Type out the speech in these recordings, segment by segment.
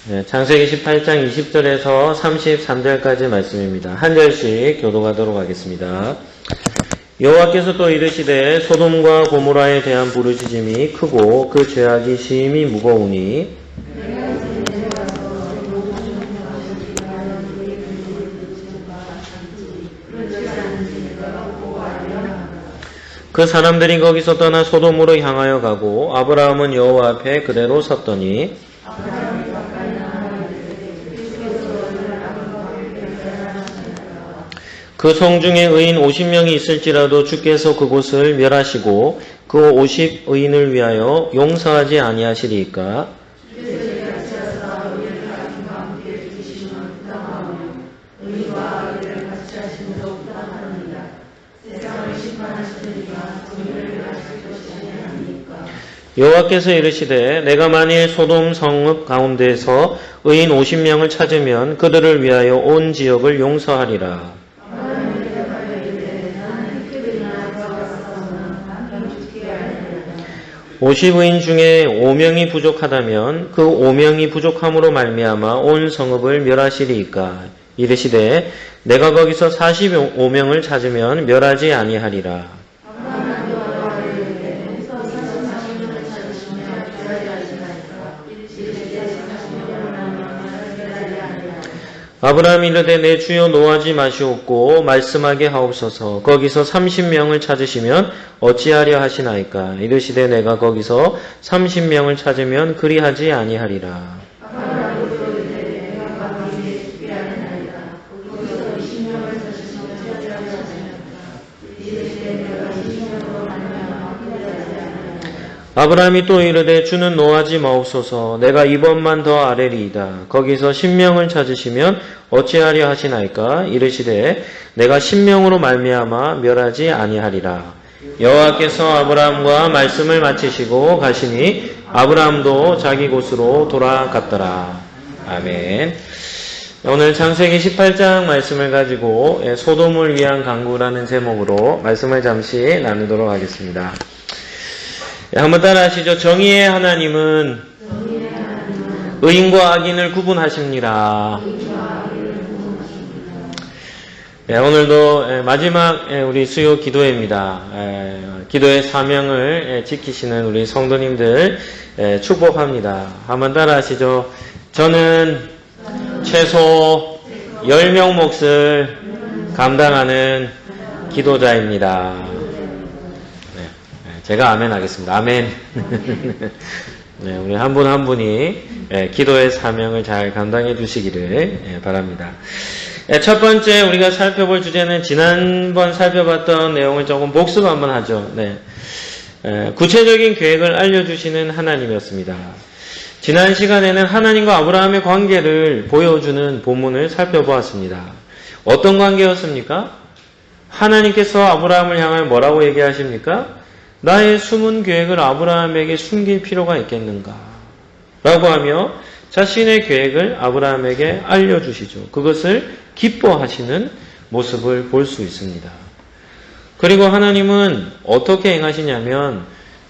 네, 창세기 18장 20절에서 33절까지 말씀입니다. 한 절씩 교독하도록 하겠습니다. 여호와께서 또 이르시되 소돔과 고모라에 대한 부르짖음이 크고 그 죄악이 심히 무거우니 그 사람들이 거기서 떠나 소돔으로 향하여 가고 아브라함은 여호와 앞에 그대로 섰더니 그 성중에 의인 50명이 있을지라도 주께서 그곳을 멸하시고 그 50의인을 위하여 용서하지 아니하시리이까. 여호와께서 이르시되 내가 만일 소돔 성읍 가운데서 의인 50명을 찾으면 그들을 위하여 온 지역을 용서하리라. 50의인 중에 5명이 부족하다면 그 5명이 부족함으로 말미암아 온 성읍을 멸하시리이까. 이르시되 내가 거기서 45명을 찾으면 멸하지 아니하리라. 아브라함이 이르되 내 주여 노하지 마시옵고 말씀하게 하옵소서. 거기서 30명을 찾으시면 어찌하려 하시나이까. 이르시되 내가 거기서 30명을 찾으면 그리하지 아니하리라. 아브라함이 또 이르되 주는 노하지 마옵소서. 내가 이번만 더 아뢰리이다. 거기서 10명을 찾으시면 어찌하려 하시나이까. 이르시되 내가 10명으로 말미암아 멸하지 아니하리라. 여호와께서 아브라함과 말씀을 마치시고 가시니 아브라함도 자기 곳으로 돌아갔더라. 아멘. 오늘 창세기 18장 말씀을 가지고 소돔을 위한 강구라는 제목으로 말씀을 잠시 나누도록 하겠습니다. 한번 따라 하시죠. 정의의 하나님은 의인과 악인을 구분하십니다. 오늘도 마지막 우리 수요 기도회입니다. 기도의 사명을 지키시는 우리 성도님들 축복합니다. 한번 따라 하시죠. 저는 최소 10명 몫을 감당하는 기도자입니다. 제가 아멘 하겠습니다. 아멘. 네, 우리 한 분 한 분이 기도의 사명을 잘 감당해 주시기를 바랍니다. 첫 번째 우리가 살펴볼 주제는 지난번 살펴봤던 내용을 조금 복습 한번 하죠. 네. 구체적인 계획을 알려주시는 하나님이었습니다. 지난 시간에는 하나님과 아브라함의 관계를 보여주는 본문을 살펴보았습니다. 어떤 관계였습니까? 하나님께서 아브라함을 향하여 뭐라고 얘기하십니까? 나의 숨은 계획을 아브라함에게 숨길 필요가 있겠는가? 라고 하며 자신의 계획을 아브라함에게 알려주시죠. 그것을 기뻐하시는 모습을 볼 수 있습니다. 그리고 하나님은 어떻게 행하시냐면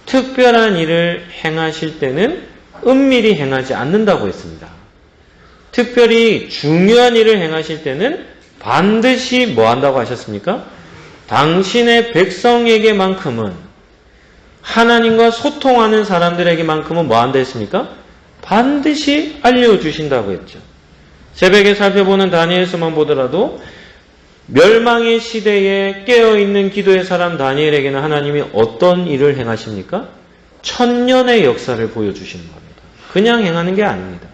특별한 일을 행하실 때는 은밀히 행하지 않는다고 했습니다. 특별히 중요한 일을 행하실 때는 반드시 뭐 한다고 하셨습니까? 당신의 백성에게만큼은 하나님과 소통하는 사람들에게만큼은 뭐 한다 했습니까? 반드시 알려주신다고 했죠. 새벽에 살펴보는 다니엘서만 보더라도 멸망의 시대에 깨어있는 기도의 사람 다니엘에게는 하나님이 어떤 일을 행하십니까? 1000년의 역사를 보여주시는 겁니다. 그냥 행하는 게 아닙니다.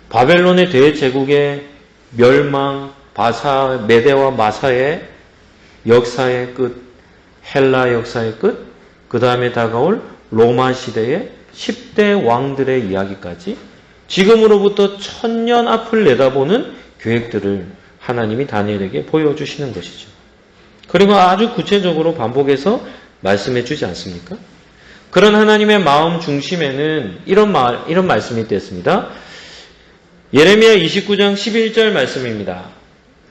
바벨론의 대제국의 멸망, 메대와 마사의 역사의 끝, 헬라 역사의 끝, 그 다음에 다가올 로마 시대의 10대 왕들의 이야기까지 지금으로부터 1000년 앞을 내다보는 계획들을 하나님이 다니엘에게 보여주시는 것이죠. 그리고 아주 구체적으로 반복해서 말씀해 주지 않습니까? 그런 하나님의 마음 중심에는 이런 말씀이 있습니다. 예레미야 29장 11절 말씀입니다.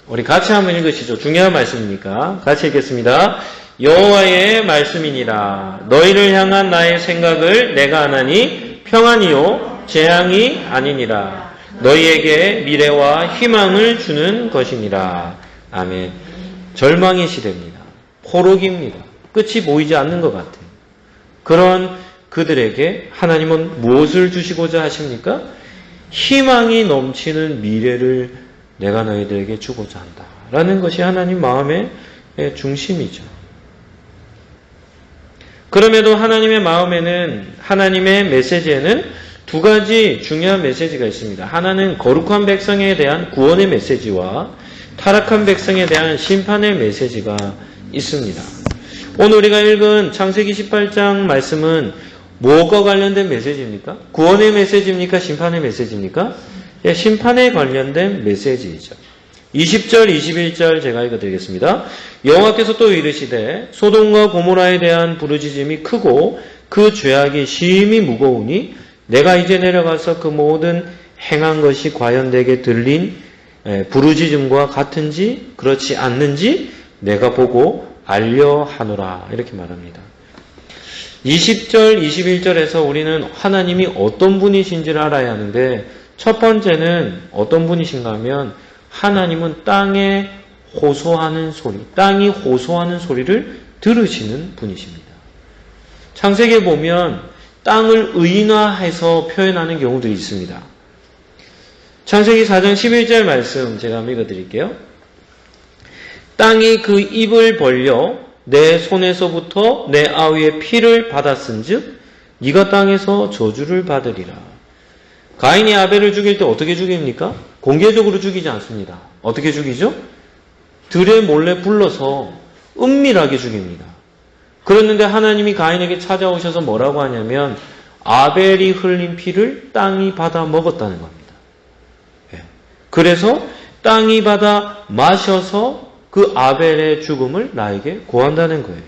우리 같이 한번 읽으시죠. 중요한 말씀이니까 같이 읽겠습니다. 여호와의 말씀이니라. 너희를 향한 나의 생각을 내가 아나니 평안이요 재앙이 아니니라. 너희에게 미래와 희망을 주는 것이니라. 아멘. 절망의 시대입니다. 포로기입니다. 끝이 보이지 않는 것 같아요. 그런 그들에게 하나님은 무엇을 주시고자 하십니까? 희망이 넘치는 미래를 내가 너희들에게 주고자 한다. 라는 것이 하나님 마음의 중심이죠. 그럼에도 하나님의 마음에는, 하나님의 메시지에는 두 가지 중요한 메시지가 있습니다. 하나는 거룩한 백성에 대한 구원의 메시지와 타락한 백성에 대한 심판의 메시지가 있습니다. 오늘 우리가 읽은 창세기 18장 말씀은 뭐가 관련된 메시지입니까? 구원의 메시지입니까? 심판의 메시지입니까? 예, 심판에 관련된 메시지이죠. 20절, 21절 제가 읽어드리겠습니다. 여호와께서 또 이르시되 소돔과 고모라에 대한 부르짖음이 크고 그 죄악이 심히 무거우니 내가 이제 내려가서 그 모든 행한 것이 과연 내게 들린 부르짖음과 같은지 그렇지 않는지 내가 보고 알려하노라. 이렇게 말합니다. 20절, 21절에서 우리는 하나님이 어떤 분이신지를 알아야 하는데 첫 번째는 어떤 분이신가 하면 하나님은 땅에 호소하는 소리, 땅이 호소하는 소리를 들으시는 분이십니다. 창세기에 보면 땅을 의인화해서 표현하는 경우들이 있습니다. 창세기 4장 11절 말씀 제가 한번 읽어드릴게요. 땅이 그 입을 벌려 내 손에서부터 내 아우의 피를 받았은즉 네가 땅에서 저주를 받으리라. 가인이 아벨을 죽일 때 어떻게 죽입니까? 공개적으로 죽이지 않습니다. 어떻게 죽이죠? 들에 몰래 불러서 은밀하게 죽입니다. 그랬는데 하나님이 가인에게 찾아오셔서 뭐라고 하냐면 아벨이 흘린 피를 땅이 받아 먹었다는 겁니다. 그래서 땅이 받아 마셔서 그 아벨의 죽음을 나에게 고한다는 거예요.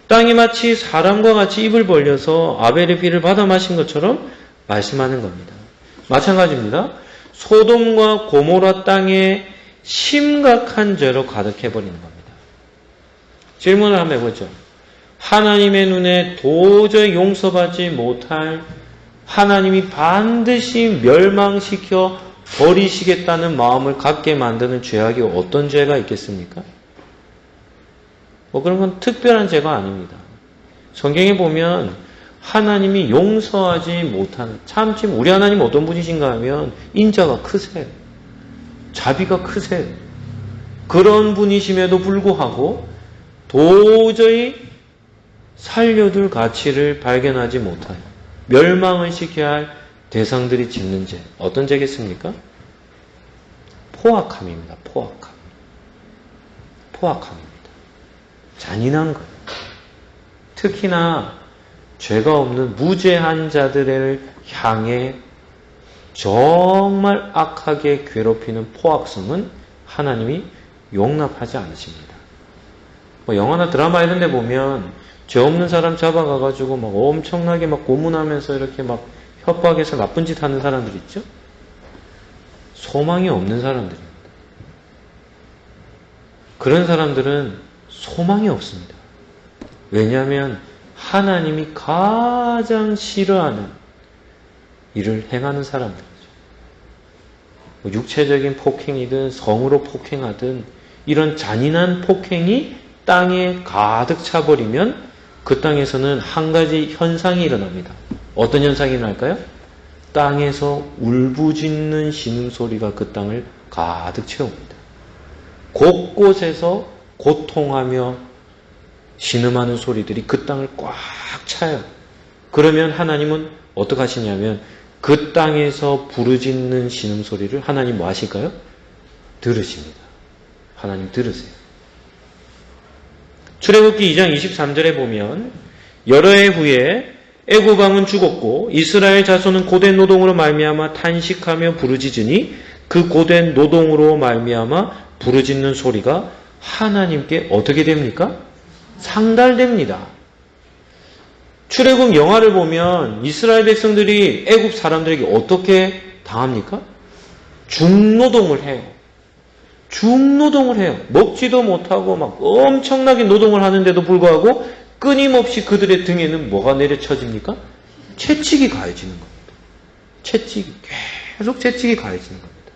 땅이 마치 사람과 같이 입을 벌려서 아벨의 피를 받아 마신 것처럼 말씀하는 겁니다. 마찬가지입니다. 소돔과 고모라 땅에 심각한 죄로 가득해버리는 겁니다. 질문을 한번 해보죠. 하나님의 눈에 도저히 용서받지 못할, 하나님이 반드시 멸망시켜 버리시겠다는 마음을 갖게 만드는 죄악이 어떤 죄가 있겠습니까? 그런 건 특별한 죄가 아닙니다. 성경에 보면 하나님이 용서하지 못하는, 참 지금 우리 하나님 어떤 분이신가 하면 인자가 크세요. 자비가 크세요. 그런 분이심에도 불구하고 도저히 살려둘 가치를 발견하지 못하여 멸망을 시켜야 할 대상들이 짓는 죄. 어떤 죄겠습니까? 포악함입니다. 포악함입니다. 잔인한 거예요. 특히나 죄가 없는 무죄한 자들을 향해 정말 악하게 괴롭히는 포악성은 하나님이 용납하지 않으십니다. 영화나 드라마 이런 데 보면 죄 없는 사람 잡아가가지고 막 엄청나게 막 고문하면서 이렇게 막 협박해서 나쁜 짓 하는 사람들 있죠? 소망이 없는 사람들입니다. 그런 사람들은 소망이 없습니다. 왜냐하면 하나님이 가장 싫어하는 일을 행하는 사람들이죠. 육체적인 폭행이든 성으로 폭행하든 이런 잔인한 폭행이 땅에 가득 차버리면 그 땅에서는 한 가지 현상이 일어납니다. 어떤 현상이 일어날까요? 땅에서 울부짖는 신음소리가 그 땅을 가득 채웁니다. 곳곳에서 고통하며 신음하는 소리들이 그 땅을 꽉 차요. 그러면 하나님은 어떻게 하시냐면 그 땅에서 부르짖는 신음소리를 하나님 뭐 하실까요? 들으십니다. 하나님 들으세요. 출애굽기 2장 23절에 보면 여러 해 후에 애굽 왕은 죽었고 이스라엘 자손은 고된 노동으로 말미암아 탄식하며 부르짖으니 그 고된 노동으로 말미암아 부르짖는 소리가 하나님께 어떻게 됩니까? 상달됩니다. 출애굽 영화를 보면 이스라엘 백성들이 애굽 사람들에게 어떻게 당합니까? 중노동을 해요. 중노동을 해요. 먹지도 못하고 막 엄청나게 노동을 하는데도 불구하고 끊임없이 그들의 등에는 뭐가 내려쳐집니까? 채찍이 가해지는 겁니다. 채찍이 계속 채찍이 가해지는 겁니다.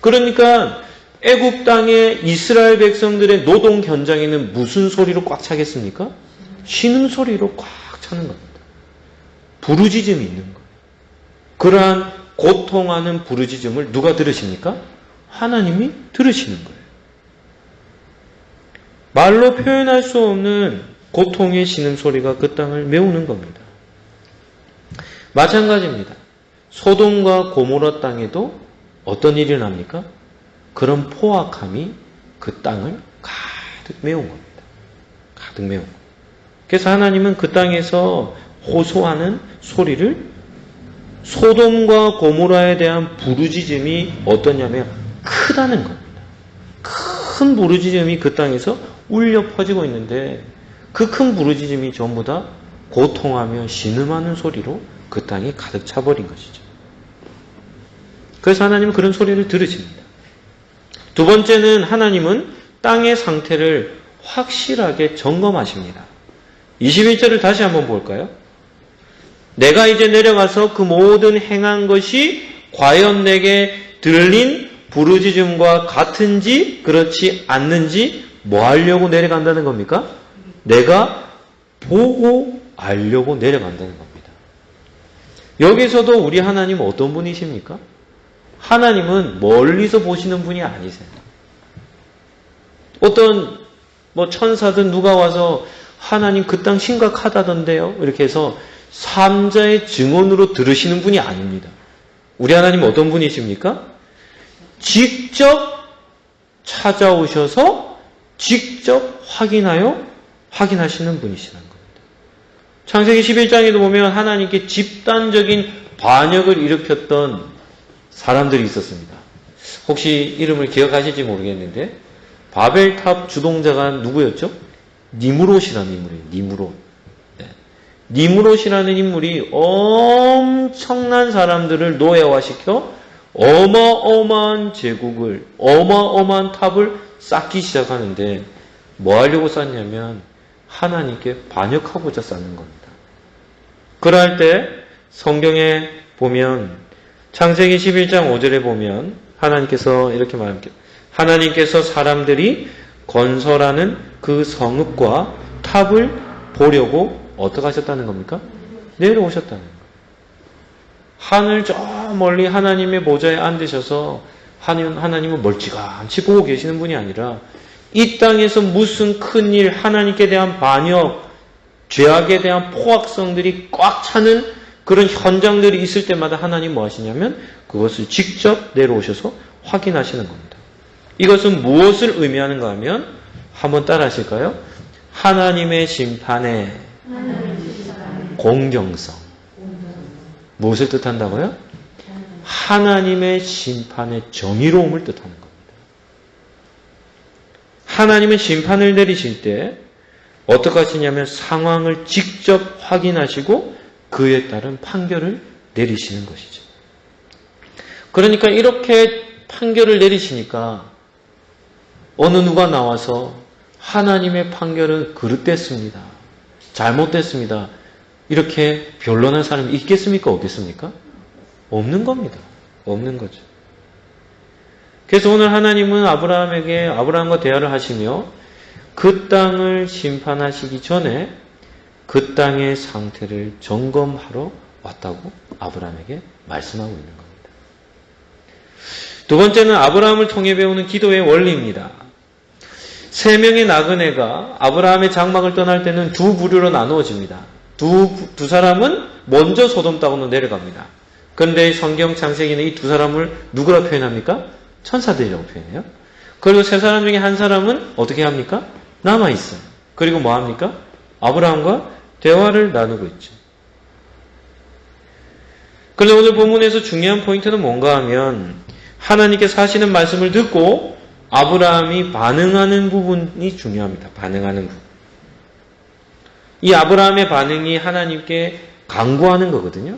그러니까 애굽 땅의 이스라엘 백성들의 노동 현장에는 무슨 소리로 꽉 차겠습니까? 신음소리로 꽉 차는 겁니다. 부르짖음이 있는 거예요. 그러한 고통하는 부르짖음을 누가 들으십니까? 하나님이 들으시는 거예요. 말로 표현할 수 없는 고통의 신음소리가 그 땅을 메우는 겁니다. 마찬가지입니다. 소돔과 고모라 땅에도 어떤 일이 납니까? 그런 포악함이 그 땅을 가득 메운 겁니다. 가득 메운 겁니다. 그래서 하나님은 그 땅에서 호소하는 소리를 소돔과 고모라에 대한 부르짖음이 어떠냐면 크다는 겁니다. 큰 부르짖음이 그 땅에서 울려 퍼지고 있는데 그 큰 부르짖음이 전부 다 고통하며 신음하는 소리로 그 땅이 가득 차버린 것이죠. 그래서 하나님은 그런 소리를 들으십니다. 두 번째는 하나님은 땅의 상태를 확실하게 점검하십니다. 21절을 다시 한번 볼까요? 내가 이제 내려가서 그 모든 행한 것이 과연 내게 들린 부르짖음과 같은지 그렇지 않는지 뭐 하려고 내려간다는 겁니까? 내가 보고 알려고 내려간다는 겁니다. 여기서도 우리 하나님은 어떤 분이십니까? 하나님은 멀리서 보시는 분이 아니세요. 어떤 천사든 누가 와서 하나님 그 땅 심각하다던데요. 이렇게 해서 삼자의 증언으로 들으시는 분이 아닙니다. 우리 하나님은 어떤 분이십니까? 직접 찾아오셔서 직접 확인하시는 분이시라는 겁니다. 창세기 11장에도 보면 하나님께 집단적인 반역을 일으켰던 사람들이 있었습니다. 혹시 이름을 기억하실지 모르겠는데 바벨탑 주동자가 누구였죠? 니무롯이라는 인물이에요. 니무롯. 네. 니무롯이라는 인물이 엄청난 사람들을 노예화시켜 어마어마한 제국을, 어마어마한 탑을 쌓기 시작하는데 뭐 하려고 쌓냐면 하나님께 반역하고자 쌓는 겁니다. 그럴 때 성경에 보면 창세기 11장 5절에 보면 하나님께서 이렇게 말합니다. 하나님께서 사람들이 건설하는 그 성읍과 탑을 보려고 어떻게 하셨다는 겁니까? 내려오셨다는 거예요. 하늘 저 멀리 하나님의 보좌에 앉으셔서 하나님은 멀찌감치 보고 계시는 분이 아니라 이 땅에서 무슨 큰일, 하나님께 대한 반역, 죄악에 대한 포악성들이 꽉 차는 그런 현장들이 있을 때마다 하나님 뭐 하시냐면 그것을 직접 내려오셔서 확인하시는 겁니다. 이것은 무엇을 의미하는가 하면 한번 따라 하실까요? 하나님의 심판의 공정성. 무엇을 뜻한다고요? 하나님의 심판의 정의로움을 뜻하는 겁니다. 하나님은 심판을 내리실 때 어떻게 하시냐면 상황을 직접 확인하시고 그에 따른 판결을 내리시는 것이죠. 그러니까 이렇게 판결을 내리시니까 어느 누가 나와서 하나님의 판결은 그릇됐습니다. 잘못됐습니다. 이렇게 변론한 사람이 있겠습니까? 없겠습니까? 없는 겁니다. 없는 거죠. 그래서 오늘 하나님은 아브라함과 대화를 하시며 그 땅을 심판하시기 전에 그 땅의 상태를 점검하러 왔다고 아브라함에게 말씀하고 있는 겁니다. 두 번째는 아브라함을 통해 배우는 기도의 원리입니다. 3명의 나그네가 아브라함의 장막을 떠날 때는 두 부류로 나누어집니다. 두 사람은 먼저 소돔 땅으로 내려갑니다. 그런데 성경 창세기는 이 두 사람을 누구라 표현합니까? 천사들이라고 표현해요. 그리고 세 사람 중에 한 사람은 어떻게 합니까? 남아있어요. 그리고 뭐 합니까? 아브라함과 대화를 나누고 있죠. 그런데 오늘 본문에서 중요한 포인트는 뭔가 하면 하나님께서 하시는 말씀을 듣고 아브라함이 반응하는 부분이 중요합니다. 반응하는 부분. 이 아브라함의 반응이 하나님께 간구하는 거거든요.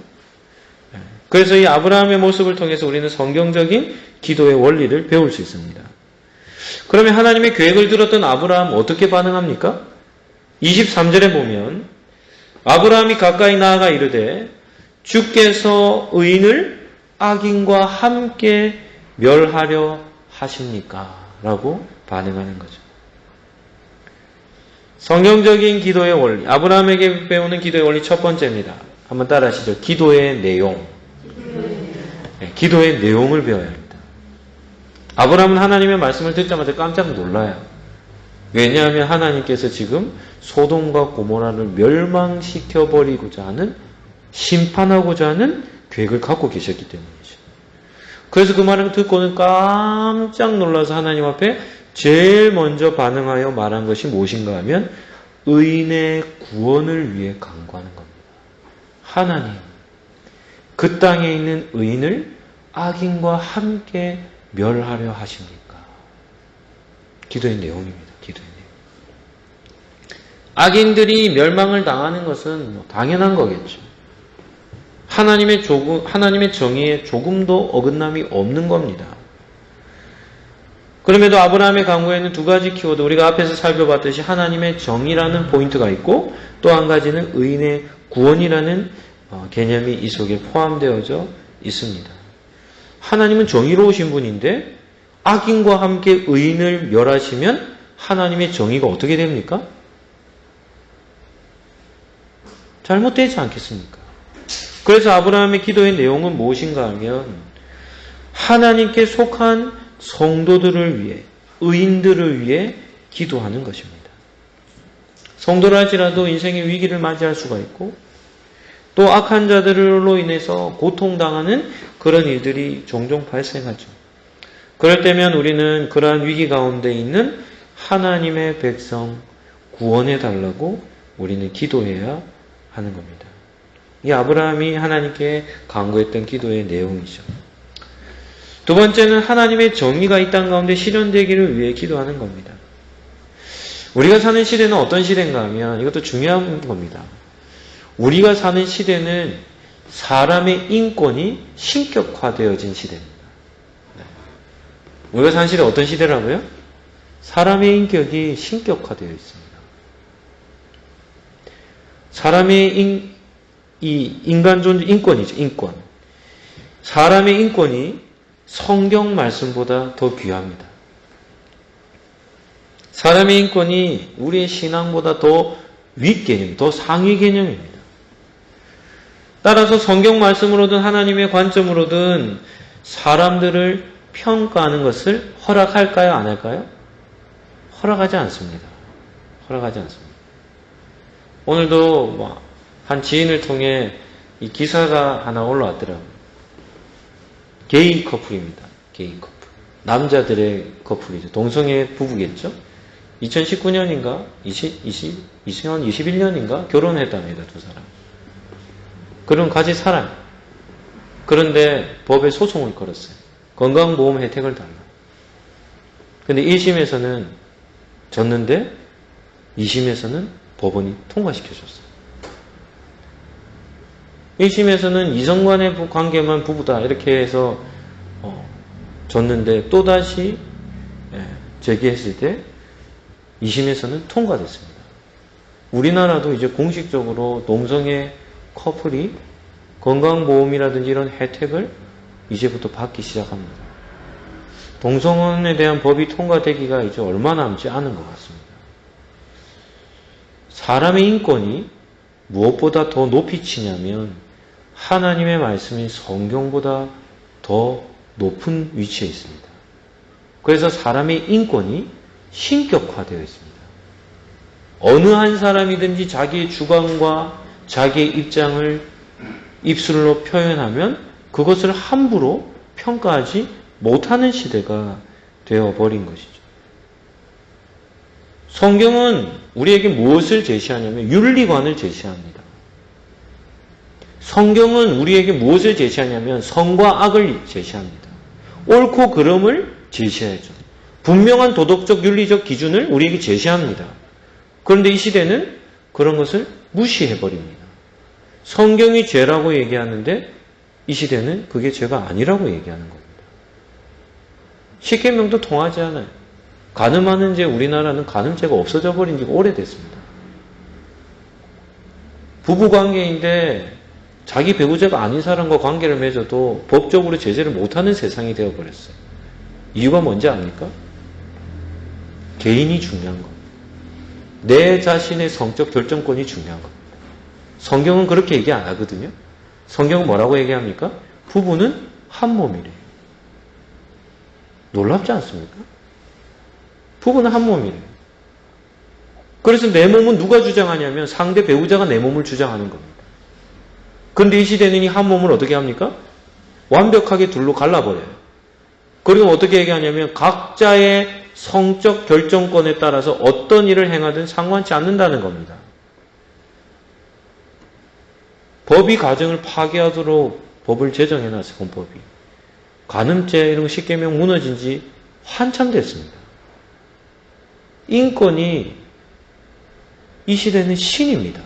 그래서 이 아브라함의 모습을 통해서 우리는 성경적인 기도의 원리를 배울 수 있습니다. 그러면 하나님의 계획을 들었던 아브라함 어떻게 반응합니까? 23절에 보면 아브라함이 가까이 나아가 이르되 주께서 의인을 악인과 함께 멸하려 하십니까? 라고 반응하는 거죠. 성경적인 기도의 원리, 아브라함에게 배우는 기도의 원리 첫 번째입니다. 한번 따라 하시죠. 기도의 내용. 네, 기도의 내용을 배워야 합니다. 아브라함은 하나님의 말씀을 듣자마자 깜짝 놀라요. 왜냐하면 하나님께서 지금 소돔과 고모라를 멸망시켜버리고자 하는, 심판하고자 하는 계획을 갖고 계셨기 때문이죠. 그래서 그 말을 듣고는 깜짝 놀라서 하나님 앞에 제일 먼저 반응하여 말한 것이 무엇인가 하면 의인의 구원을 위해 간구하는 겁니다. 하나님, 그 땅에 있는 의인을 악인과 함께 멸하려 하십니까? 기도의 내용입니다. 기도의 내용. 악인들이 멸망을 당하는 것은 당연한 거겠죠. 하나님의 정의에 조금도 어긋남이 없는 겁니다. 그럼에도 아브라함의 간구에는 두 가지 키워드, 우리가 앞에서 살펴봤듯이 하나님의 정의라는 포인트가 있고 또 한 가지는 의인의 구원이라는 개념이 이 속에 포함되어져 있습니다. 하나님은 정의로우신 분인데 악인과 함께 의인을 멸하시면 하나님의 정의가 어떻게 됩니까? 잘못되지 않겠습니까? 그래서 아브라함의 기도의 내용은 무엇인가 하면 하나님께 속한 성도들을 위해, 의인들을 위해 기도하는 것입니다. 성도라 할지라도 인생의 위기를 맞이할 수가 있고 또 악한 자들로 인해서 고통당하는 그런 일들이 종종 발생하죠. 그럴 때면 우리는 그러한 위기 가운데 있는 하나님의 백성 구원해 달라고 우리는 기도해야 하는 겁니다. 이 아브라함이 하나님께 간구했던 기도의 내용이죠. 두 번째는 하나님의 정의가 이 땅 가운데 실현되기를 위해 기도하는 겁니다. 우리가 사는 시대는 어떤 시대인가 하면 이것도 중요한 겁니다. 우리가 사는 시대는 사람의 인권이 신격화되어진 시대입니다. 우리가 사는 시대는 어떤 시대라고요? 사람의 인격이 신격화되어 있습니다. 사람의 인간 존재, 인권이죠. 인권. 사람의 인권이 성경 말씀보다 더 귀합니다. 사람의 인권이 우리의 신앙보다 더 윗개념, 더 상위 개념입니다. 따라서 성경 말씀으로든 하나님의 관점으로든 사람들을 평가하는 것을 허락할까요? 안 할까요? 허락하지 않습니다. 허락하지 않습니다. 오늘도 한 지인을 통해 이 기사가 하나 올라왔더라고요. 게이 커플입니다. 게이 커플. 남자들의 커플이죠. 동성애 부부겠죠? 2019년인가? 2021년인가? 결혼했답니다. 두 사람. 그럼 같이 살아요. 그런데 법에 소송을 걸었어요. 건강보험 혜택을 달라. 근데 1심에서는 졌는데 2심에서는 법원이 통과시켜줬어요. 1심에서는 이성간의 관계만 부부다 이렇게 해서 졌는데 또다시 제기했을 때 2심에서는 통과됐습니다. 우리나라도 이제 공식적으로 동성애 커플이 건강보험이라든지 이런 혜택을 이제부터 받기 시작합니다. 동성혼에 대한 법이 통과되기가 이제 얼마 남지 않은 것 같습니다. 사람의 인권이 무엇보다 더 높이 치냐면 하나님의 말씀인 성경보다 더 높은 위치에 있습니다. 그래서 사람의 인권이 신격화되어 있습니다. 어느 한 사람이든지 자기의 주관과 자기의 입장을 입술로 표현하면 그것을 함부로 평가하지 못하는 시대가 되어버린 것이죠. 성경은 우리에게 무엇을 제시하냐면 윤리관을 제시합니다. 성경은 우리에게 무엇을 제시하냐면 선과 악을 제시합니다. 옳고 그름을 제시하죠. 분명한 도덕적 윤리적 기준을 우리에게 제시합니다. 그런데 이 시대는 그런 것을 무시해버립니다. 성경이 죄라고 얘기하는데 이 시대는 그게 죄가 아니라고 얘기하는 겁니다. 십계명도 통하지 않아요. 간음하는 죄, 우리나라는 간음죄가 없어져 버린 지가 오래됐습니다. 부부관계인데 자기 배우자가 아닌 사람과 관계를 맺어도 법적으로 제재를 못하는 세상이 되어버렸어요. 이유가 뭔지 압니까? 개인이 중요한 겁니다. 내 자신의 성적 결정권이 중요한 겁니다. 성경은 그렇게 얘기 안 하거든요. 성경은 뭐라고 얘기합니까? 부부는 한 몸이래요. 놀랍지 않습니까? 부부는 한 몸이래요. 그래서 내 몸은 누가 주장하냐면 상대 배우자가 내 몸을 주장하는 겁니다. 그런데 이 시대는 이 한 몸을 어떻게 합니까? 완벽하게 둘로 갈라버려요. 그리고 어떻게 얘기하냐면 각자의 성적 결정권에 따라서 어떤 일을 행하든 상관치 않는다는 겁니다. 법이 가정을 파괴하도록 법을 제정해놨어요. 헌법이. 간음죄 이런 거 십계명 무너진 지 한참 됐습니다. 인권이 이 시대는 신입니다.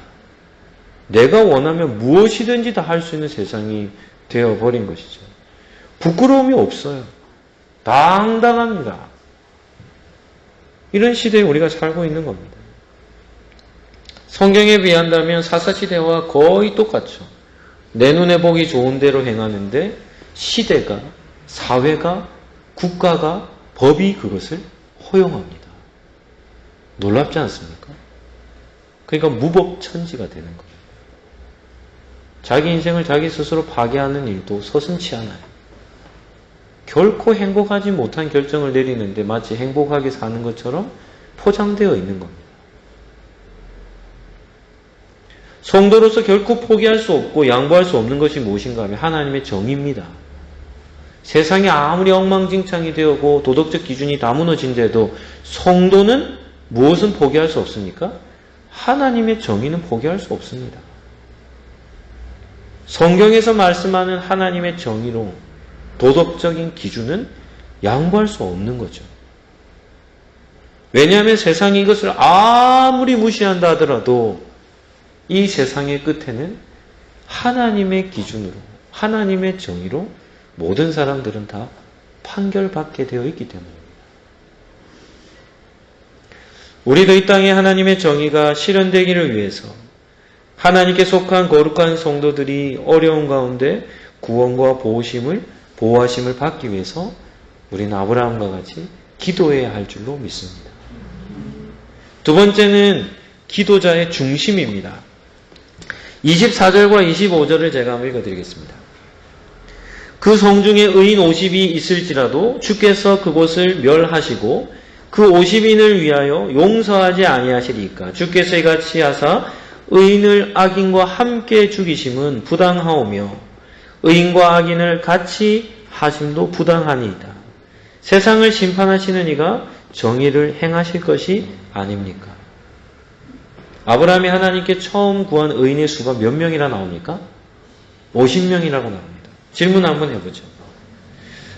내가 원하면 무엇이든지 다 할 수 있는 세상이 되어버린 것이죠. 부끄러움이 없어요. 당당합니다. 이런 시대에 우리가 살고 있는 겁니다. 성경에 비한다면 사사시대와 거의 똑같죠. 내 눈에 보기 좋은 대로 행하는데 시대가, 사회가, 국가가, 법이 그것을 허용합니다. 놀랍지 않습니까? 그러니까 무법천지가 되는 겁니다. 자기 인생을 자기 스스로 파괴하는 일도 서슴지 않아요. 결코 행복하지 못한 결정을 내리는데 마치 행복하게 사는 것처럼 포장되어 있는 겁니다. 성도로서 결코 포기할 수 없고 양보할 수 없는 것이 무엇인가 하면 하나님의 정의입니다. 세상이 아무리 엉망진창이 되었고 도덕적 기준이 다 무너진데도 성도는 무엇은 포기할 수 없습니까? 하나님의 정의는 포기할 수 없습니다. 성경에서 말씀하는 하나님의 정의로 도덕적인 기준은 양보할 수 없는 거죠. 왜냐하면 세상이 이것을 아무리 무시한다 하더라도 이 세상의 끝에는 하나님의 기준으로, 하나님의 정의로 모든 사람들은 다 판결받게 되어 있기 때문입니다. 우리도 이 땅에 하나님의 정의가 실현되기를 위해서 하나님께 속한 거룩한 성도들이 어려운 가운데 구원과 보호하심을 받기 위해서 우리는 아브라함과 같이 기도해야 할 줄로 믿습니다. 두 번째는 기도자의 중심입니다. 24절과 25절을 제가 한번 읽어드리겠습니다. 그 성중에 의인 50이 있을지라도 주께서 그곳을 멸하시고 그 50인을 위하여 용서하지 아니하시리이까. 주께서 이같이 하사 의인을 악인과 함께 죽이심은 부당하오며 의인과 악인을 같이 하심도 부당하니이다. 세상을 심판하시는 이가 정의를 행하실 것이 아닙니까? 아브라함이 하나님께 처음 구한 의인의 수가 몇 명이라 나옵니까? 50명이라고 나옵니다. 질문 한번 해보죠.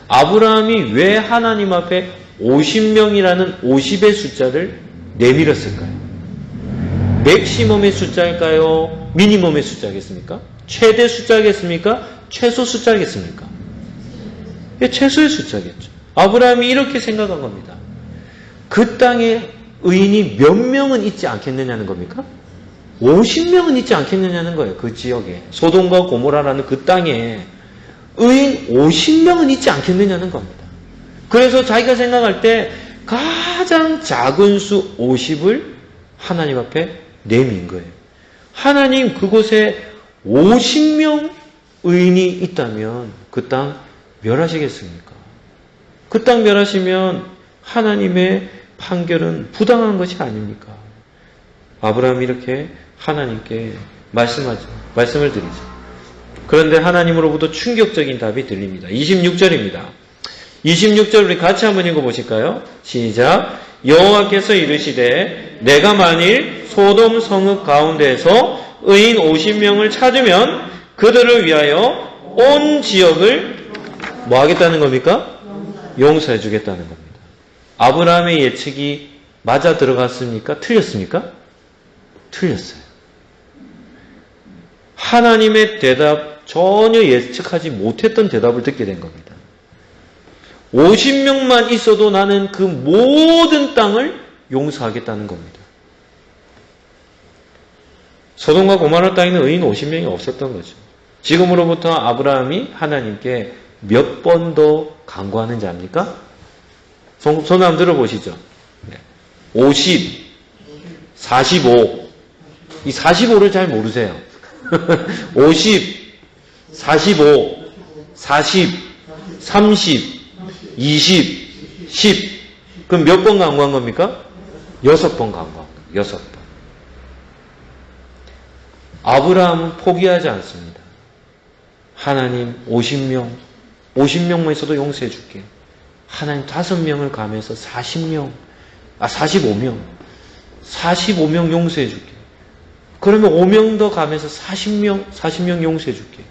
아브라함이 왜 하나님 앞에 50명이라는 50의 숫자를 내밀었을까요? 맥시멈의 숫자일까요? 미니멈의 숫자겠습니까? 최대 숫자겠습니까? 최소 숫자겠습니까? 최소의 숫자겠죠. 아브라함이 이렇게 생각한 겁니다. 그 땅에 의인이 몇 명은 있지 않겠느냐는 겁니까? 50명은 있지 않겠느냐는 거예요. 그 지역에. 소돔과 고모라라는 그 땅에 의인 50명은 있지 않겠느냐는 겁니다. 그래서 자기가 생각할 때 가장 작은 수 50을 하나님 앞에 내민 거예요. 하나님 그곳에 50명 의인이 있다면 그 땅 멸하시겠습니까? 그 땅 멸하시면 하나님의 판결은 부당한 것이 아닙니까? 아브라함이 이렇게 하나님께 말씀을 드리죠. 그런데 하나님으로부터 충격적인 답이 들립니다. 26절입니다. 26절 우리 같이 한번 읽어보실까요? 시작. 여호와께서 이르시되 내가 만일 소돔 성읍 가운데에서 의인 50명을 찾으면 그들을 위하여 온 지역을 뭐 하겠다는 겁니까? 용서해 주겠다는 겁니다. 아브라함의 예측이 맞아 들어갔습니까? 틀렸습니까? 틀렸어요. 하나님의 대답 전혀 예측하지 못했던 대답을 듣게 된 겁니다. 50명만 있어도 나는 그 모든 땅을 용서하겠다는 겁니다. 소돔과 고모라 땅에는 의인 50명이 없었던 거죠. 지금으로부터 아브라함이 하나님께 몇 번 더 간구하는지 압니까? 손 한번 들어보시죠. 50, 45. 이 45를 잘 모르세요. 50, 45, 40, 30, 20, 10. 그럼 몇 번 간구한 겁니까? 6번 간구한 거예요. 6번. 아브라함은 포기하지 않습니다. 하나님 50명만 있어도 용서해 줄게. 하나님 5명을 감해서 45명. 45명 용서해 줄게. 그러면 5명 더 감해서 40명 용서해 줄게.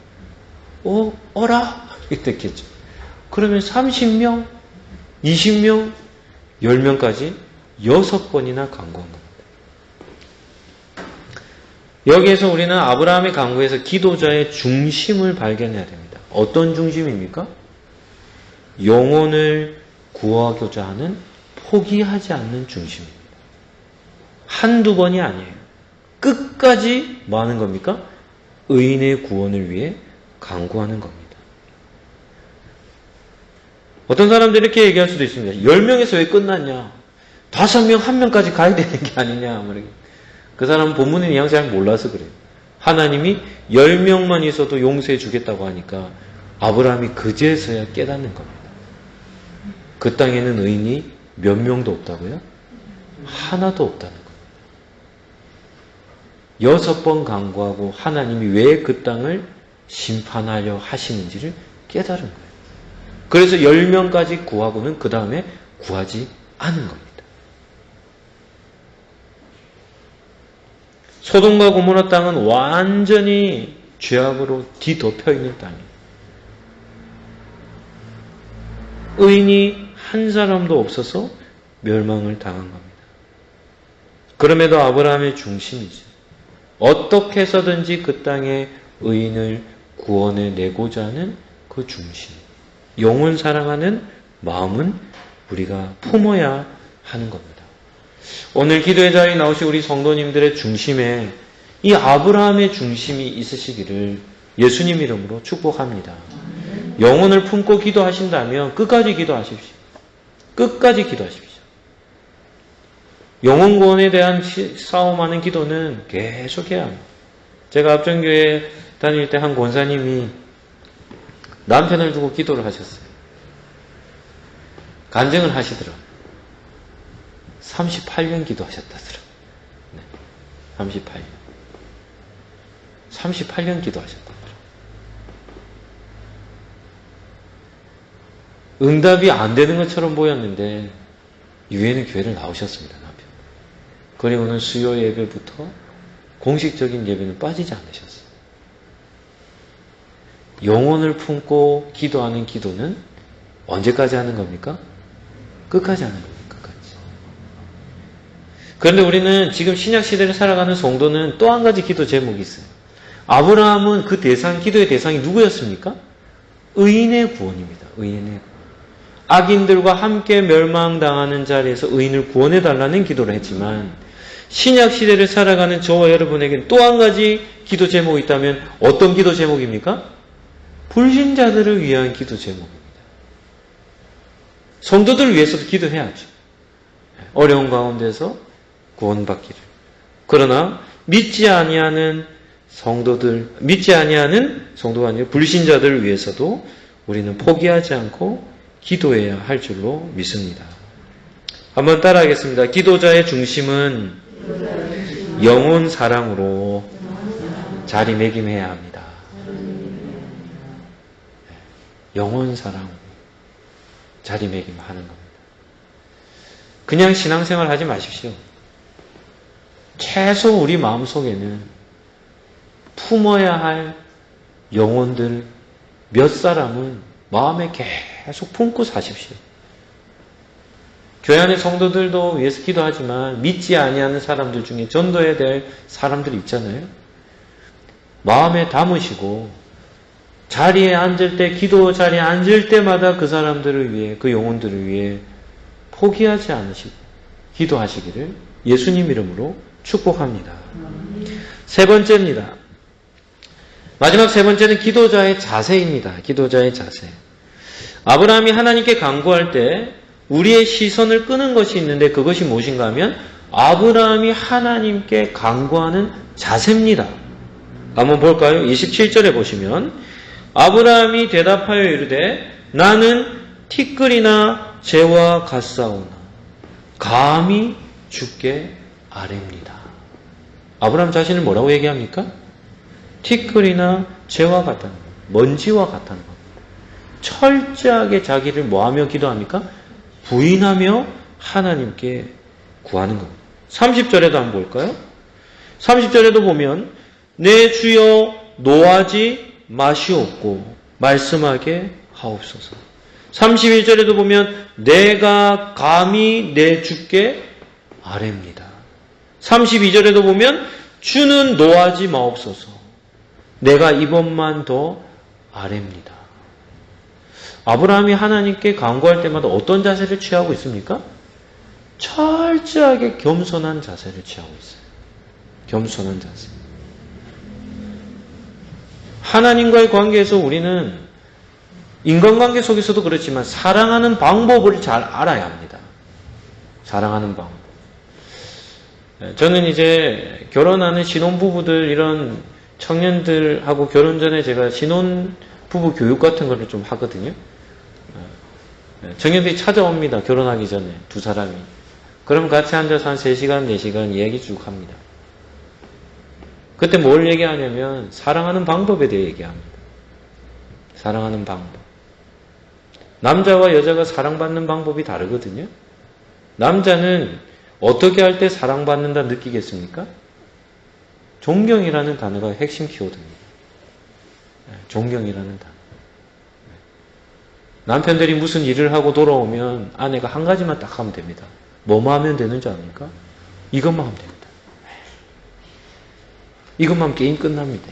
어라? 이렇게 됐겠죠. 그러면 30명, 20명, 10명까지 6번이나 간구한 겁니다. 여기에서 우리는 아브라함의 간구에서 기도자의 중심을 발견해야 됩니다. 어떤 중심입니까? 영혼을 구하고자 하는 포기하지 않는 중심입니다. 한두 번이 아니에요. 끝까지 뭐 하는 겁니까? 의인의 구원을 위해 간구하는 겁니다. 어떤 사람들이 이렇게 얘기할 수도 있습니다. 10명에서 왜 끝났냐? 5명, 1명까지 가야 되는 게 아니냐? 그 사람은 본문의 뉘앙스 잘 몰라서 그래요. 하나님이 10명만 있어도 용서해 주겠다고 하니까 아브라함이 그제서야 깨닫는 겁니다. 그 땅에는 의인이 몇 명도 없다고요? 하나도 없다는 겁니다. 6번 간구하고 하나님이 왜 그 땅을 심판하려 하시는지를 깨달은 거예요. 그래서 10명까지 구하고는 그 다음에 구하지 않은 겁니다. 소돔과 고모라 땅은 완전히 죄악으로 뒤덮여 있는 땅이에요. 의인이 한 사람도 없어서 멸망을 당한 겁니다. 그럼에도 아브라함의 중심이죠. 어떻게 해서든지 그 땅에 의인을 구원해내고자 하는 그 중심. 영혼 사랑하는 마음은 우리가 품어야 하는 겁니다. 오늘 기도의 자리에 나오신 우리 성도님들의 중심에 이 아브라함의 중심이 있으시기를 예수님 이름으로 축복합니다. 영혼을 품고 기도하신다면 끝까지 기도하십시오. 끝까지 기도하십시오. 영혼 구원에 대한 싸움하는 기도는 계속해야 합니다. 제가 합정교회 다닐 때 한 권사님이 남편을 두고 기도를 하셨어요. 간증을 하시더라고요. 38년 기도하셨다더라. 네, 38년 기도하셨다더라. 응답이 안 되는 것처럼 보였는데 유엔의 교회를 나오셨습니다. 남편. 그리고는 수요 예배부터 공식적인 예배는 빠지지 않으셨어요. 영혼을 품고 기도하는 기도는 언제까지 하는 겁니까? 끝까지 하는 겁니다. 끝까지. 그런데 우리는 지금 신약 시대를 살아가는 성도는 또 한 가지 기도 제목이 있어요. 아브라함은 그 기도의 대상이 누구였습니까? 의인의 구원입니다. 의인의 구원. 악인들과 함께 멸망당하는 자리에서 의인을 구원해달라는 기도를 했지만 신약 시대를 살아가는 저와 여러분에게는 또 한 가지 기도 제목이 있다면 어떤 기도 제목입니까? 불신자들을 위한 기도 제목입니다. 성도들을 위해서도 기도해야죠. 어려운 가운데서 구원받기를. 그러나 믿지 아니하는 성도가 아니라 불신자들을 위해서도 우리는 포기하지 않고 기도해야 할 줄로 믿습니다. 한번 따라하겠습니다. 기도자의 중심은 영혼 사랑으로 자리매김해야 합니다. 영혼 사랑으로 자리매김하는 겁니다. 그냥 신앙생활 하지 마십시오. 최소 우리 마음속에는 품어야 할 영혼들 몇 사람은 마음에 계속 품고 사십시오. 교회 안의 성도들도 위해서 기도하지만 믿지 아니하는 사람들 중에 전도해야 될 사람들이 있잖아요. 마음에 담으시고 자리에 앉을 때, 기도 자리에 앉을 때마다 그 사람들을 위해, 그 영혼들을 위해 포기하지 않으시고 기도하시기를 예수님 이름으로 축복합니다. 세 번째입니다. 마지막 세 번째는 기도자의 자세입니다. 기도자의 자세. 아브라함이 하나님께 간구할 때 우리의 시선을 끄는 것이 있는데 그것이 무엇인가 하면 아브라함이 하나님께 간구하는 자세입니다. 한번 볼까요? 27절에 보시면 아브라함이 대답하여 이르되 나는 티끌이나 재와 같사오나 감히 주께 아뢰입니다. 아브라함 자신을 뭐라고 얘기합니까? 티끌이나 재와 같다는 것, 먼지와 같다는 것. 철저하게 자기를 뭐하며 기도합니까? 부인하며 하나님께 구하는 겁니다. 30절에도 한번 볼까요? 30절에도 보면 내 주여 노하지 마시옵고 말씀하게 하옵소서. 31절에도 보면 내가 감히 내 주께 아뢰입니다. 32절에도 보면 주는 노하지 마옵소서. 내가 이번만 더 아뢰입니다. 아브라함이 하나님께 간구할 때마다 어떤 자세를 취하고 있습니까? 철저하게 겸손한 자세를 취하고 있어요. 겸손한 자세. 하나님과의 관계에서 우리는 인간관계 속에서도 그렇지만 사랑하는 방법을 잘 알아야 합니다. 사랑하는 방법. 저는 이제 결혼하는 신혼부부들 이런 청년들하고 결혼 전에 제가 신혼부부 교육 같은 거를 좀 하거든요. 청년들이 찾아옵니다. 결혼하기 전에 두 사람이. 그럼 같이 앉아서 한 3시간, 4시간 이야기 쭉 합니다. 그때 뭘 얘기하냐면 사랑하는 방법에 대해 얘기합니다. 사랑하는 방법. 남자와 여자가 사랑받는 방법이 다르거든요. 남자는 어떻게 할 때 사랑받는다 느끼겠습니까? 존경이라는 단어가 핵심 키워드입니다. 존경이라는 단어. 남편들이 무슨 일을 하고 돌아오면 아내가 한 가지만 딱 하면 됩니다. 뭐만 하면 되는 줄 압니까? 이것만 하면 됩니다. 이것만 하면 게임 끝납니다.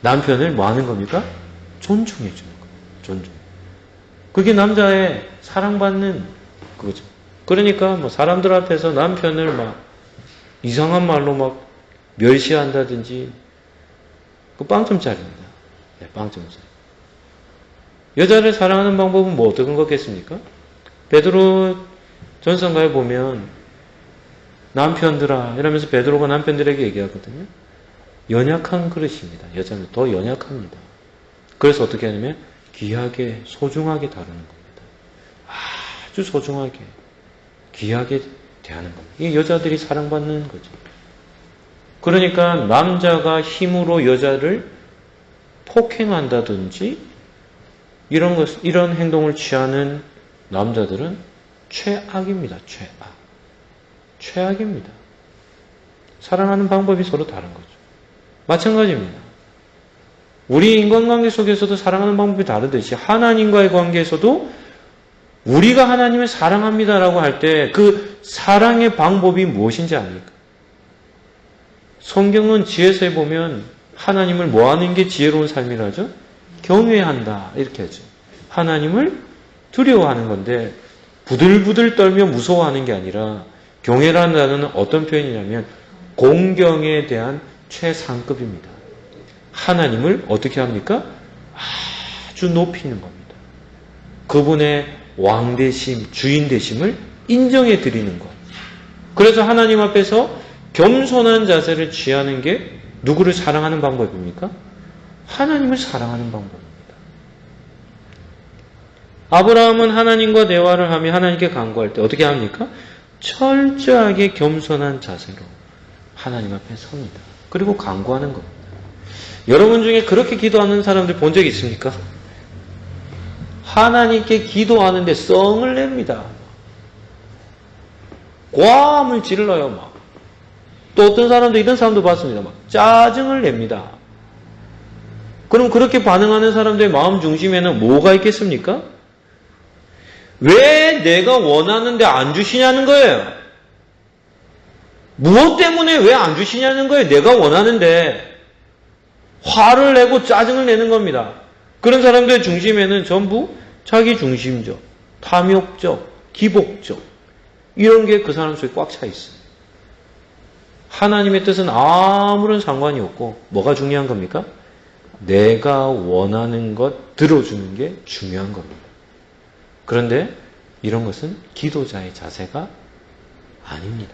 남편을 뭐 하는 겁니까? 존중해 주는 거예요. 존중. 그게 남자의 사랑받는 그거죠. 그러니까 뭐 사람들 앞에서 남편을 막 이상한 말로 막 멸시한다든지 그 빵점짜리입니다. 네, 빵점짜리. 여자를 사랑하는 방법은 뭐 어떤 거겠습니까? 베드로 전서가에 보면 남편들아 이러면서 베드로가 남편들에게 얘기하거든요. 연약한 그릇입니다. 여자는 더 연약합니다. 그래서 어떻게 하냐면 귀하게 소중하게 다루는 겁니다. 아주 소중하게 귀하게 대하는 겁니다. 이게 여자들이 사랑받는 거죠. 그러니까 남자가 힘으로 여자를 폭행한다든지 이런 행동을 취하는 남자들은 최악입니다. 최악입니다. 사랑하는 방법이 서로 다른 거죠. 마찬가지입니다. 우리 인간관계 속에서도 사랑하는 방법이 다르듯이 하나님과의 관계에서도 우리가 하나님을 사랑합니다라고 할 때 그 사랑의 방법이 무엇인지 압니까? 성경은 지혜서에 보면 하나님을 뭐 하는 게 지혜로운 삶이라죠? 경외한다 이렇게 하죠. 하나님을 두려워하는 건데 부들부들 떨며 무서워하는 게 아니라 경외라는 단어는 어떤 표현이냐면 공경에 대한 최상급입니다. 하나님을 어떻게 합니까? 아주 높이는 겁니다. 그분의 왕되심, 주인되심을 인정해 드리는 것. 그래서 하나님 앞에서 겸손한 자세를 취하는 게 누구를 사랑하는 방법입니까? 하나님을 사랑하는 방법입니다. 아브라함은 하나님과 대화를 하며 하나님께 간구할 때 어떻게 합니까? 철저하게 겸손한 자세로 하나님 앞에 섭니다. 그리고 간구하는 겁니다. 여러분 중에 그렇게 기도하는 사람들 본 적 있습니까? 하나님께 기도하는데 썽을 냅니다. 고함을 질러요, 막. 또 어떤 사람도 이런 사람도 봤습니다. 막 짜증을 냅니다. 그럼 그렇게 반응하는 사람들의 마음 중심에는 뭐가 있겠습니까? 왜 내가 원하는데 안 주시냐는 거예요. 무엇 때문에 왜 안 주시냐는 거예요. 내가 원하는데 화를 내고 짜증을 내는 겁니다. 그런 사람들의 중심에는 전부 자기 중심적, 탐욕적, 기복적 이런 게 그 사람 속에 꽉 차 있어요. 하나님의 뜻은 아무런 상관이 없고 뭐가 중요한 겁니까? 내가 원하는 것 들어주는 게 중요한 겁니다. 그런데 이런 것은 기도자의 자세가 아닙니다.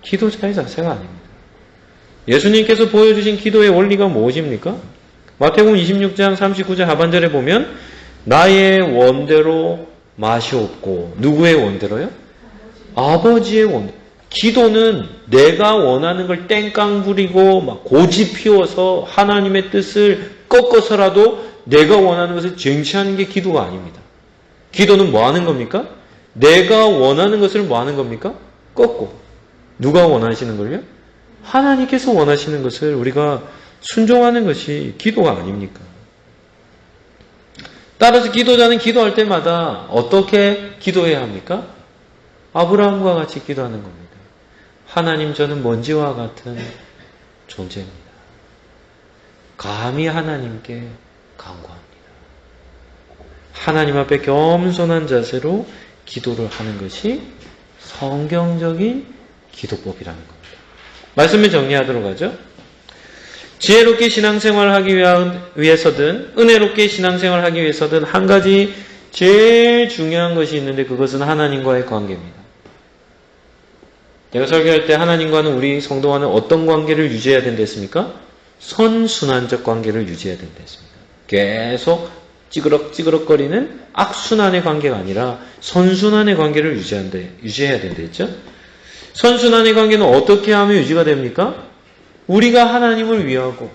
기도자의 자세가 아닙니다. 예수님께서 보여주신 기도의 원리가 무엇입니까? 마태복음 26장 39절 하반절에 보면 나의 원대로 마시옵고 누구의 원대로요? 아버지의 원대로. 기도는 내가 원하는 걸 땡깡 부리고 막 고집 피워서 하나님의 뜻을 꺾어서라도 내가 원하는 것을 쟁취하는 게 기도가 아닙니다. 기도는 뭐 하는 겁니까? 내가 원하는 것을 뭐 하는 겁니까? 꺾고. 누가 원하시는 걸요? 하나님께서 원하시는 것을 우리가 순종하는 것이 기도가 아닙니까? 따라서 기도자는 기도할 때마다 어떻게 기도해야 합니까? 아브라함과 같이 기도하는 겁니다. 하나님, 저는 먼지와 같은 존재입니다. 감히 하나님께 간구합니다. 하나님 앞에 겸손한 자세로 기도를 하는 것이 성경적인 기도법이라는 겁니다. 말씀을 정리하도록 하죠. 지혜롭게 신앙생활을 하기 위해서든 은혜롭게 신앙생활을 하기 위해서든 한 가지 제일 중요한 것이 있는데 그것은 하나님과의 관계입니다. 제가 설교할 때 하나님과는 우리 성도와는 어떤 관계를 유지해야 된다 했습니까? 선순환적 관계를 유지해야 된다 했습니다. 계속 찌그럭찌그럭거리는 악순환의 관계가 아니라 선순환의 관계를 유지해야 된다 했죠? 선순환의 관계는 어떻게 하면 유지가 됩니까? 우리가 하나님을 위하고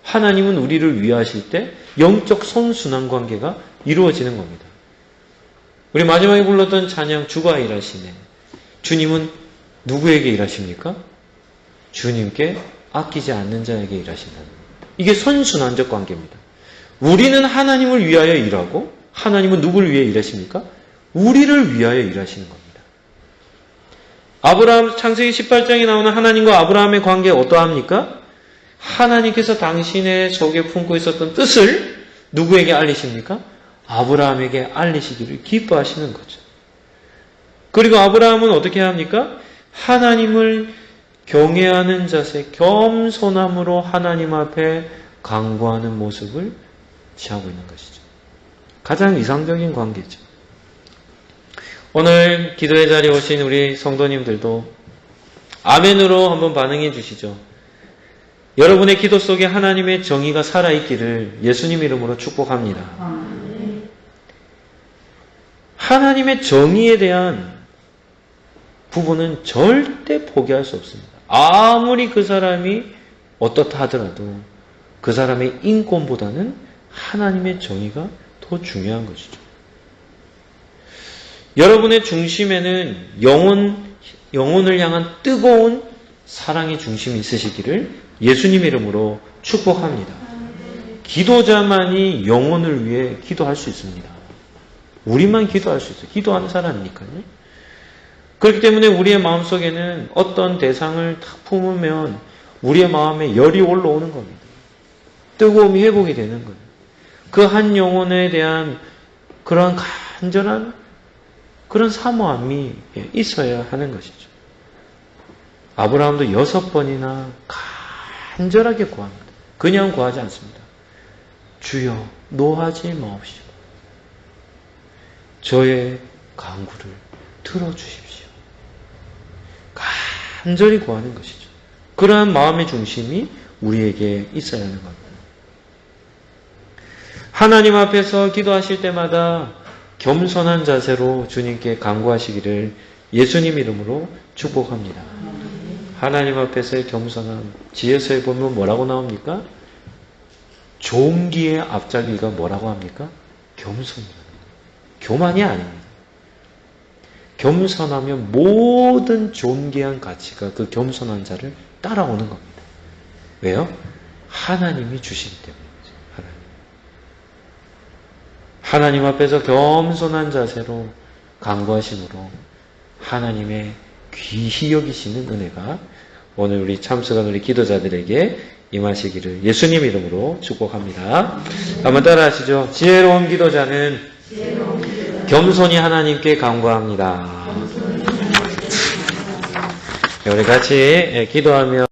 하나님은 우리를 위하실 때 영적 선순환 관계가 이루어지는 겁니다. 우리 마지막에 불렀던 찬양 주가 일하시네. 주님은 누구에게 일하십니까? 주님께 아끼지 않는 자에게 일하신다는 겁니다. 이게 선순환적 관계입니다. 우리는 하나님을 위하여 일하고 하나님은 누구를 위해 일하십니까? 우리를 위하여 일하시는 겁니다. 아브라함 창세기 18장에 나오는 하나님과 아브라함의 관계 어떠합니까? 하나님께서 당신의 속에 품고 있었던 뜻을 누구에게 알리십니까? 아브라함에게 알리시기를 기뻐하시는 거죠. 그리고 아브라함은 어떻게 합니까? 하나님을 경외하는 자세, 겸손함으로 하나님 앞에 간구하는 모습을 취하고 있는 것이죠. 가장 이상적인 관계죠. 오늘 기도의 자리에 오신 우리 성도님들도 아멘으로 한번 반응해 주시죠. 여러분의 기도 속에 하나님의 정의가 살아있기를 예수님 이름으로 축복합니다. 하나님의 정의에 대한 부분은 절대 포기할 수 없습니다. 아무리 그 사람이 어떻다 하더라도 그 사람의 인권보다는 하나님의 정의가 더 중요한 것이죠. 여러분의 중심에는 영혼을 향한 뜨거운 사랑의 중심이 있으시기를 예수님 이름으로 축복합니다. 기도자만이 영혼을 위해 기도할 수 있습니다. 우리만 기도할 수 있어요. 기도하는 사람이니까요. 그렇기 때문에 우리의 마음속에는 어떤 대상을 탁 품으면 우리의 마음에 열이 올라오는 겁니다. 뜨거움이 회복이 되는 거예요. 그 한 영혼에 대한 그런 간절한 그런 사모함이 있어야 하는 것이죠. 아브라함도 6번이나 간절하게 구합니다. 그냥 구하지 않습니다. 주여 노하지 마옵시고 저의 간구를 들어주십시오. 간절히 구하는 것이죠. 그러한 마음의 중심이 우리에게 있어야 하는 겁니다. 하나님 앞에서 기도하실 때마다 겸손한 자세로 주님께 간구하시기를 예수님 이름으로 축복합니다. 하나님 앞에서의 겸손함, 지혜서에 보면 뭐라고 나옵니까? 존귀의 앞자기가 뭐라고 합니까? 겸손이라는 거예요. 교만이 아닙니다. 겸손하면 모든 존귀한 가치가 그 겸손한 자를 따라오는 겁니다. 왜요? 하나님이 주시기 때문이죠. 하나님 앞에서 겸손한 자세로 간구하심으로 하나님의 귀히 여기시는 은혜가 오늘 우리 참석한 우리 기도자들에게 임하시기를 예수님 이름으로 축복합니다. 한번 따라 하시죠. 지혜로운 기도자는 겸손히 하나님께 간구합니다. 우리 같이 기도하며